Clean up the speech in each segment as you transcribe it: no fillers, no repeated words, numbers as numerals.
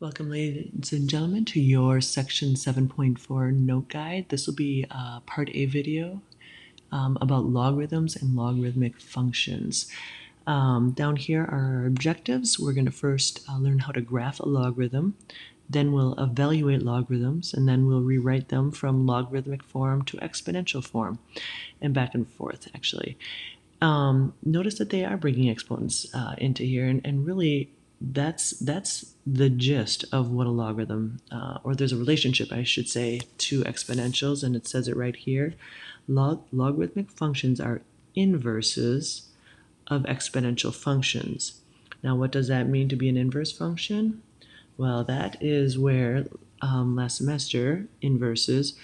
Welcome, ladies and gentlemen, to your Section 7.4 note guide. This will be a Part A video about logarithms and logarithmic functions. Down here are our objectives. We're going to first learn how to graph a logarithm, then we'll evaluate logarithms, and then we'll rewrite them from logarithmic form to exponential form, and back and forth, actually. Notice that they are bringing exponents into here, and really that's the gist of what a logarithm, or there's a relationship, I should say, to exponentials, and it says it right here. Logarithmic functions are inverses of exponential functions. Now, what does that mean to be an inverse function? Well, that is where last semester, inverses,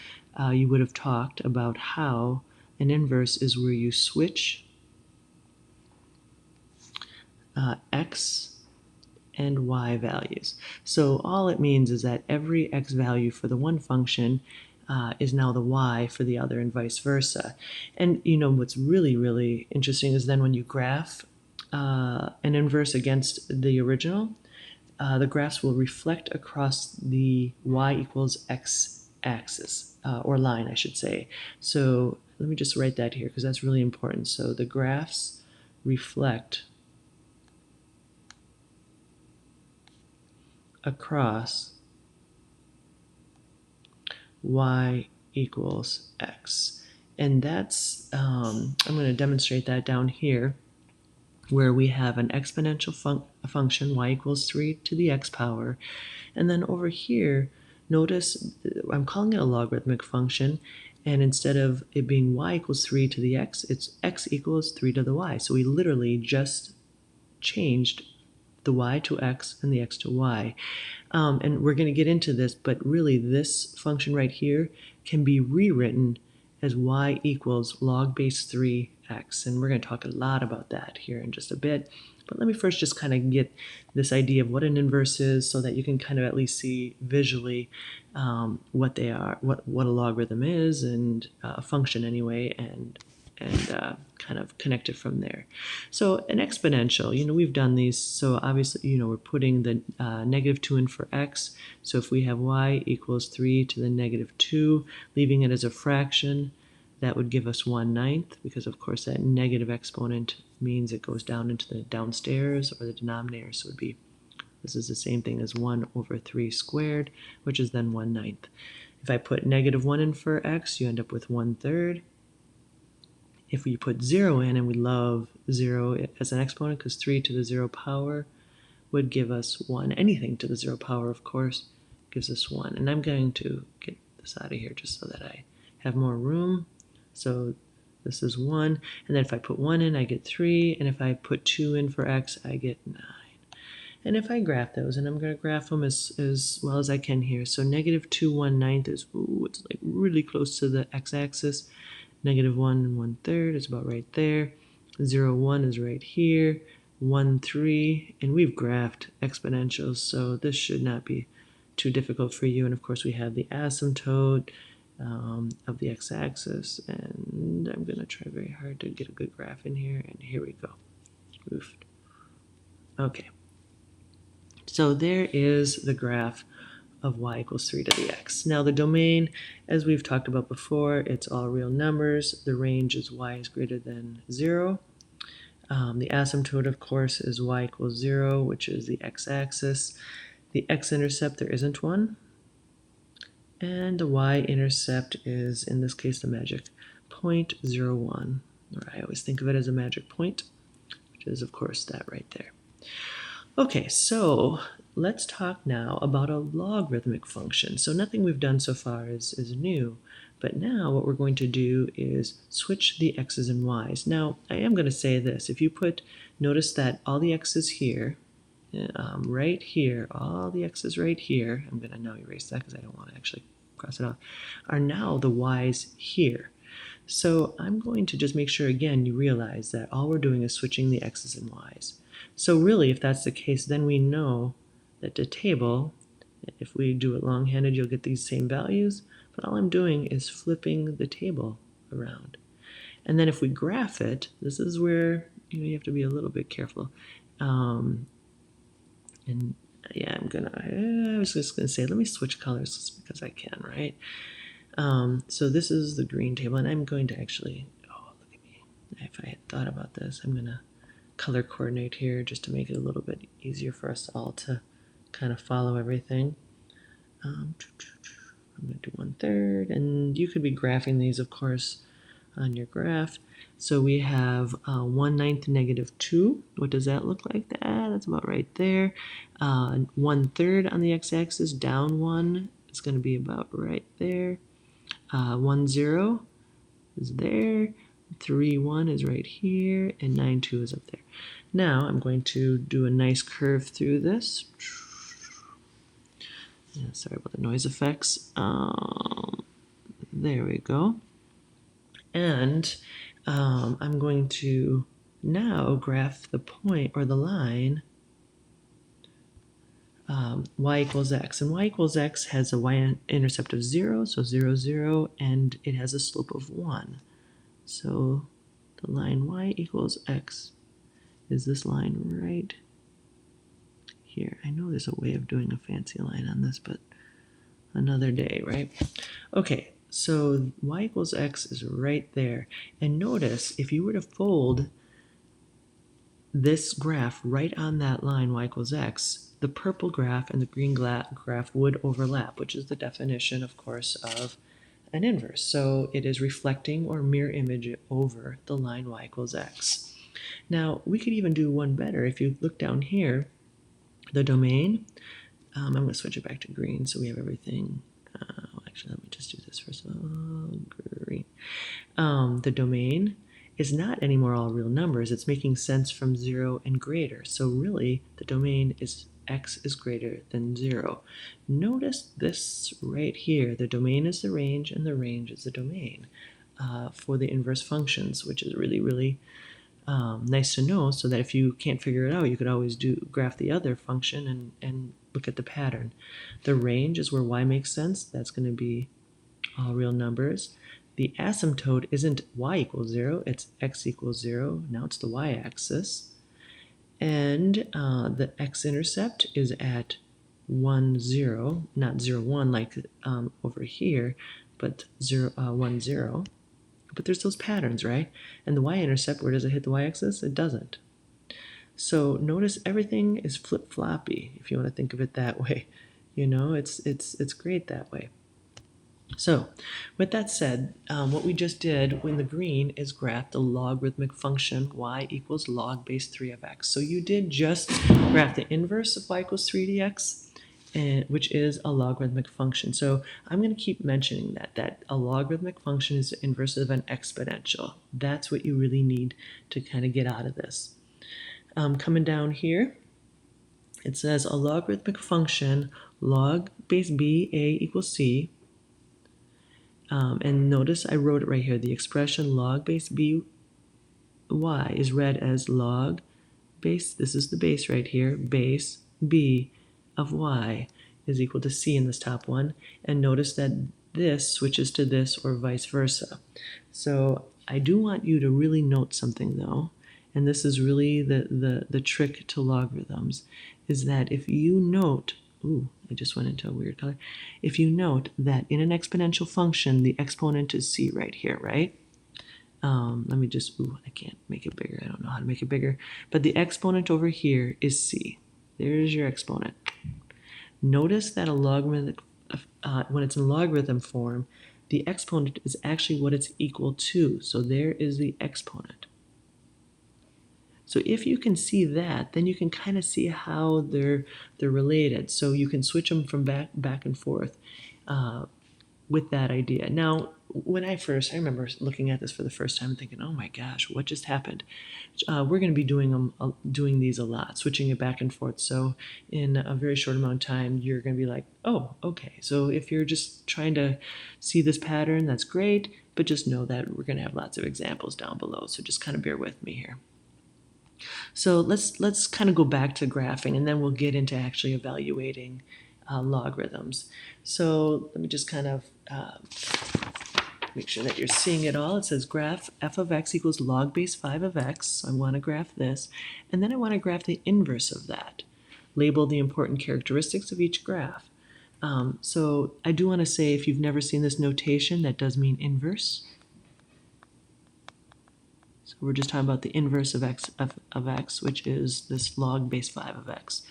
you would have talked about how an inverse is where you switch x and y values. So all it means is that every x value for the one function is now the y for the other, and vice versa. And you know what's really, really interesting is then when you graph an inverse against the original, the graphs will reflect across the y equals x axis, or line, I should say. So let me just write that here because that's really important. So the graphs reflect across y equals x. And that's, I'm going to demonstrate that down here, where we have an exponential function, y equals 3 to the x power. And then over here, notice I'm calling it a logarithmic function, and instead of it being y equals 3 to the x, it's x equals 3 to the y. So we literally just changed the y to x and the x to y. And we're going to get into this, but really this function right here can be rewritten as y equals log base 3x. And we're going to talk a lot about that here in just a bit. But let me first just kind of get this idea of what an inverse is so that you can kind of at least see visually what they are, what a logarithm is, and a function anyway, and kind of connect it from there. So an exponential, we've done these. So obviously, we're putting the -2 in for x. So if we have y equals 3 to the -2, leaving it as a fraction, that would give us 1/9, because of course that negative exponent means it goes down into the downstairs, or the denominator. So it would be, this is the same thing as 1/3 squared, which is then 1/9. If I put -1 in for x, you end up with 1/3. If we put 0 in, and we love 0 as an exponent because 3 to the 0 power would give us 1. Anything to the 0 power, of course, gives us 1. And I'm going to get this out of here just so that I have more room. So this is 1. And then if I put 1 in, I get 3. And if I put 2 in for x, I get 9. And if I graph those, and I'm going to graph them as well as I can here. So -2 1/9 is, it's like really close to the x-axis. -1 1/3 is about right there. 0 1 is right here. 1 3, and we've graphed exponentials, so this should not be too difficult for you. And of course we have the asymptote of the x-axis, and I'm going to try very hard to get a good graph in here, and here we go. Oof. Okay, so there is the graph of y equals 3 to the x. Now the domain, as we've talked about before, it's all real numbers. The range is y is greater than 0. The asymptote, of course, is y equals 0, which is the x-axis. The x-intercept, there isn't one. And the y-intercept is, in this case, the magic 0.01. Or I always think of it as a magic point, which is, of course, that right there. Okay, so let's talk now about a logarithmic function. So nothing we've done so far is new, but now what we're going to do is switch the x's and y's. Now, I am going to say this. If you notice that all the x's here, right here, all the x's right here, I'm going to now erase that because I don't want to actually cross it off, are now the y's here. So I'm going to just make sure, again, you realize that all we're doing is switching the x's and y's. So really, if that's the case, then we know that the table, if we do it long-handed, you'll get these same values, but all I'm doing is flipping the table around. And then if we graph it, this is where you have to be a little bit careful. And yeah, I was just gonna say, let me switch colors just because I can, right? So this is the green table, and I'm going to actually, oh, look at me. If I had thought about this, I'm gonna color coordinate here just to make it a little bit easier for us all to kind of follow everything. I'm gonna do 1/3, and you could be graphing these, of course, on your graph. So we have 1/9 -2. What does that look like? That's about right there. 1/3 on the x-axis, down 1 is going to be about right there. 1, 0 is there. 3, 1 is right here, and 9, 2 is up there. Now I'm going to do a nice curve through this. Yeah, sorry about the noise effects. There we go. And I'm going to now graph the point or the line y equals x. And y equals x has a y-intercept of 0, so 0, 0, and it has a slope of 1. So the line y equals x is this line right here. I know there's a way of doing a fancy line on this, but another day, right? Okay, so y equals x is right there. And notice, if you were to fold this graph right on that line y equals x, the purple graph and the green graph would overlap, which is the definition, of course, of an inverse. So it is reflecting or mirror image over the line y equals x. Now, we could even do one better. If you look down here, the domain, I'm going to switch it back to green so we have everything. Actually, let me just do this first. Green. The domain is not anymore all real numbers. It's making sense from 0 and greater. So really, the domain is x is greater than 0. Notice this right here. The domain is the range, and the range is the domain for the inverse functions, which is really, really nice to know, so that if you can't figure it out, you could always graph the other function and look at the pattern. The range is where y makes sense. That's going to be all real numbers. The asymptote isn't y equals 0, it's x equals 0. Now it's the y-axis. And the x-intercept is at 1, 0, not 0, 1 like over here, but 1, 0. But there's those patterns, right? And the y-intercept, where does it hit the y-axis? It doesn't. So notice everything is flip-floppy, if you want to think of it that way. You know, it's great that way. So with that said, what we just did in the green is graph the logarithmic function y equals log base 3 of x. So you did just graph the inverse of y equals 3 dx, which is a logarithmic function. So I'm going to keep mentioning that a logarithmic function is the inverse of an exponential. That's what you really need to kind of get out of this. Coming down here, it says a logarithmic function log base b a equals c. And notice I wrote it right here. The expression log base b y is read as log base, this is the base right here, base b of y is equal to c in this top one. And notice that this switches to this or vice versa. So I do want you to really note something though, and this is really the trick to logarithms, is that if you note, I just went into a weird color. If you note that in an exponential function, the exponent is c right here, right? Let me just, I can't make it bigger. I don't know how to make it bigger. But the exponent over here is c. There's your exponent. Notice that a logarithm, when it's in logarithm form, the exponent is actually what it's equal to. So there is the exponent. So if you can see that, then you can kind of see how they're related. So you can switch them from back and forth with that idea. Now, when I remember looking at this for the first time and thinking, oh my gosh, what just happened? We're going to be doing these a lot, switching it back and forth. So in a very short amount of time, you're going to be like, oh, okay. So if you're just trying to see this pattern, that's great. But just know that we're going to have lots of examples down below. So just kind of bear with me here. So let's kind of go back to graphing, and then we'll get into actually evaluating logarithms. So let me just kind of make sure that you're seeing it all. It says graph f of x equals log base 5 of x. So I want to graph this. And then I want to graph the inverse of that. label the important characteristics of each graph. So I do want to say, if you've never seen this notation, that does mean inverse. So we're just talking about the inverse of x, which is this log base 5 of x.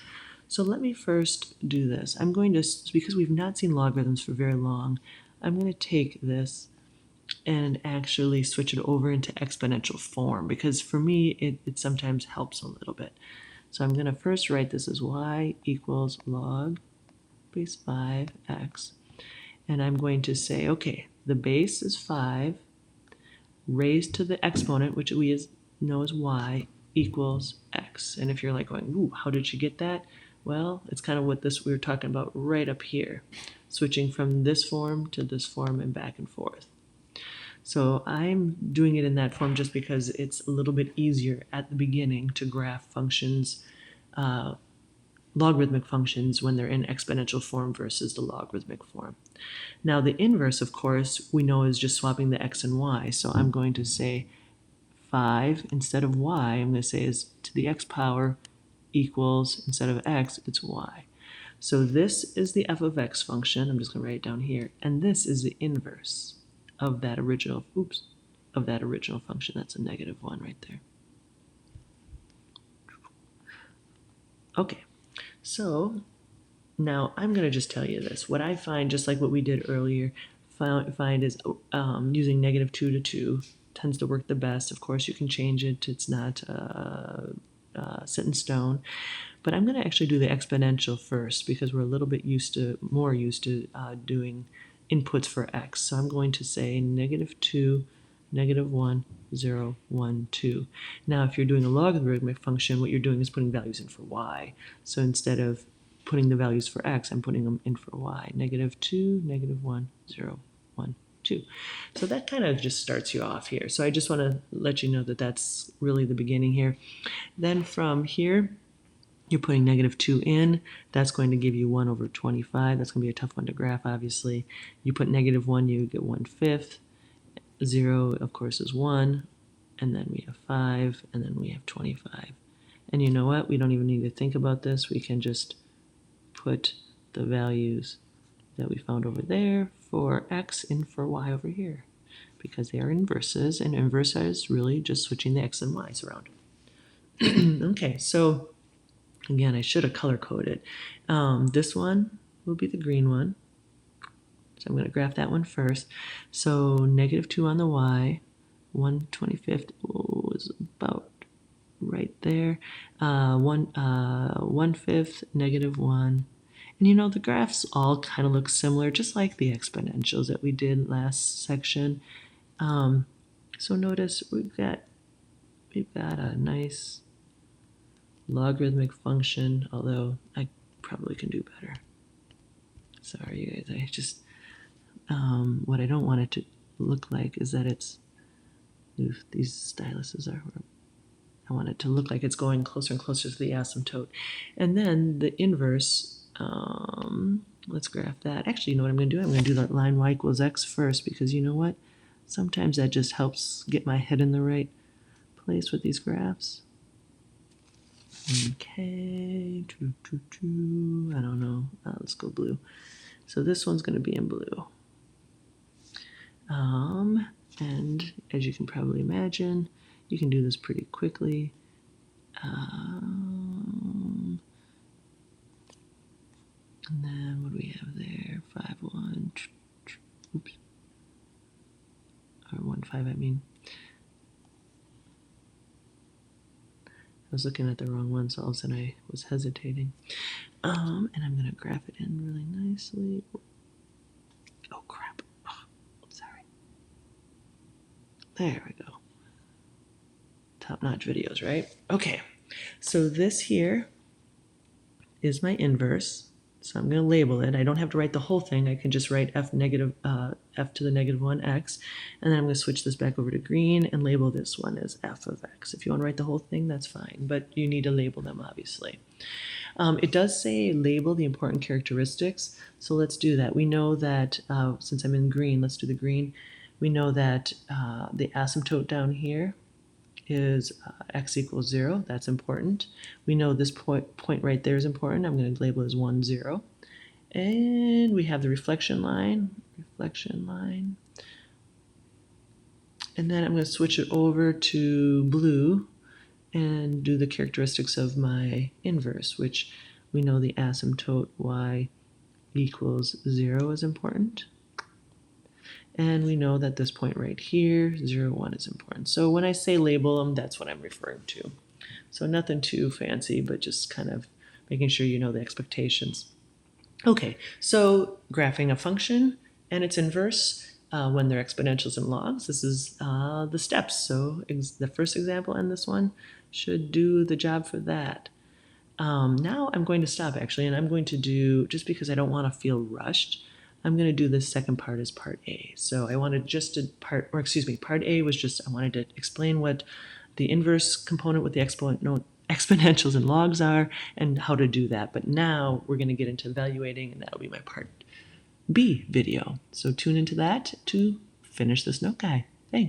So let me first do this. I'm going to, because we've not seen logarithms for very long, I'm going to take this and actually switch it over into exponential form, because for me it sometimes helps a little bit. So I'm going to first write this as y equals log base 5x, and I'm going to say, okay, the base is 5 raised to the exponent, which we know as y, equals x. And if you're like going, ooh, how did you get that? Well, it's kind of what we were talking about right up here, switching from this form to this form and back and forth. So I'm doing it in that form just because it's a little bit easier at the beginning to graph functions, logarithmic functions, when they're in exponential form versus the logarithmic form. Now the inverse, of course, we know is just swapping the x and y. So I'm going to say 5 instead of y, I'm going to say is to the x power equals, instead of x, it's y. So this is the f of x function. I'm just going to write it down here. And this is the inverse of that original, of that original function. That's a -1 right there. Okay, so now I'm going to just tell you this. What I find, just like what we did earlier, find is using -2 to 2 tends to work the best. Of course, you can change it. It's not set in stone. But I'm going to actually do the exponential first, because we're a little bit more used to doing inputs for x. So I'm going to say -2, -1, 0, 1, 2. Now, if you're doing a logarithmic function, what you're doing is putting values in for y. So instead of putting the values for x, I'm putting them in for y. -2, -1, 0, 1, 2. So that kind of just starts you off here. So I just want to let you know that that's really the beginning here. Then from here, you're putting -2 in. That's going to give you 1 over 25. That's going to be a tough one to graph, obviously. You put -1, you get 1/5. 0, of course, is 1. And then we have 5. And then we have 25. And you know what? We don't even need to think about this. We can just put the values that we found over there for x in for y over here, because they are inverses. And inverse is really just switching the x and y's around. Okay, so again, I should have color-coded. This one will be the green one. So I'm going to graph that one first. So -2 on the y, 1/25 was about right there. 1/5, -1. And you know, the graphs all kind of look similar, just like the exponentials that we did last section. So notice we've got a nice logarithmic function, although I probably can do better. Sorry, you guys. I just what I don't want it to look like is that it's, these styluses are, I want it to look like it's going closer and closer to the asymptote. And then the inverse, let's graph that. Actually, you know what I'm going to do? I'm going to do that line y equals x first, because you know what? Sometimes that just helps get my head in the right place with these graphs. Okay, I don't know. Let's go blue. So this one's going to be in blue. And as you can probably imagine, you can do this pretty quickly. And then what do we have there? 5, 1, oops. Or 1, 5, I mean. I was looking at the wrong one, so all of a sudden I was hesitating. And I'm going to graph it in really nicely. Oh, crap. Oh, sorry. There we go. Top-notch videos, right? Okay, so this here is my inverse. So I'm going to label it. I don't have to write the whole thing. I can just write f to the -1x. And then I'm going to switch this back over to green and label this one as f of x. If you want to write the whole thing, that's fine. But you need to label them, obviously. It does say label the important characteristics. So let's do that. We know that, since I'm in green, let's do the green. We know that the asymptote down here is x equals 0. That's important. We know this point right there is important. I'm going to label it as 1, 0. And we have the reflection line. And then I'm going to switch it over to blue and do the characteristics of my inverse, which we know the asymptote y equals 0 is important. And we know that this point right here, 0, 1 is important. So when I say label them, that's what I'm referring to. So nothing too fancy, but just kind of making sure you know the expectations. Okay, so graphing a function and its inverse when they're exponentials and logs. This is the steps. So the first example and this one should do the job for that. Now I'm going to stop actually, and I'm going to do, just because I don't want to feel rushed, I'm going to do the second part as part A. So I wanted just to part A was just, I wanted to explain what the inverse component with the exponentials and logs are and how to do that. But now we're going to get into evaluating, and that'll be my part B video. So tune into that to finish this note guide. Thanks.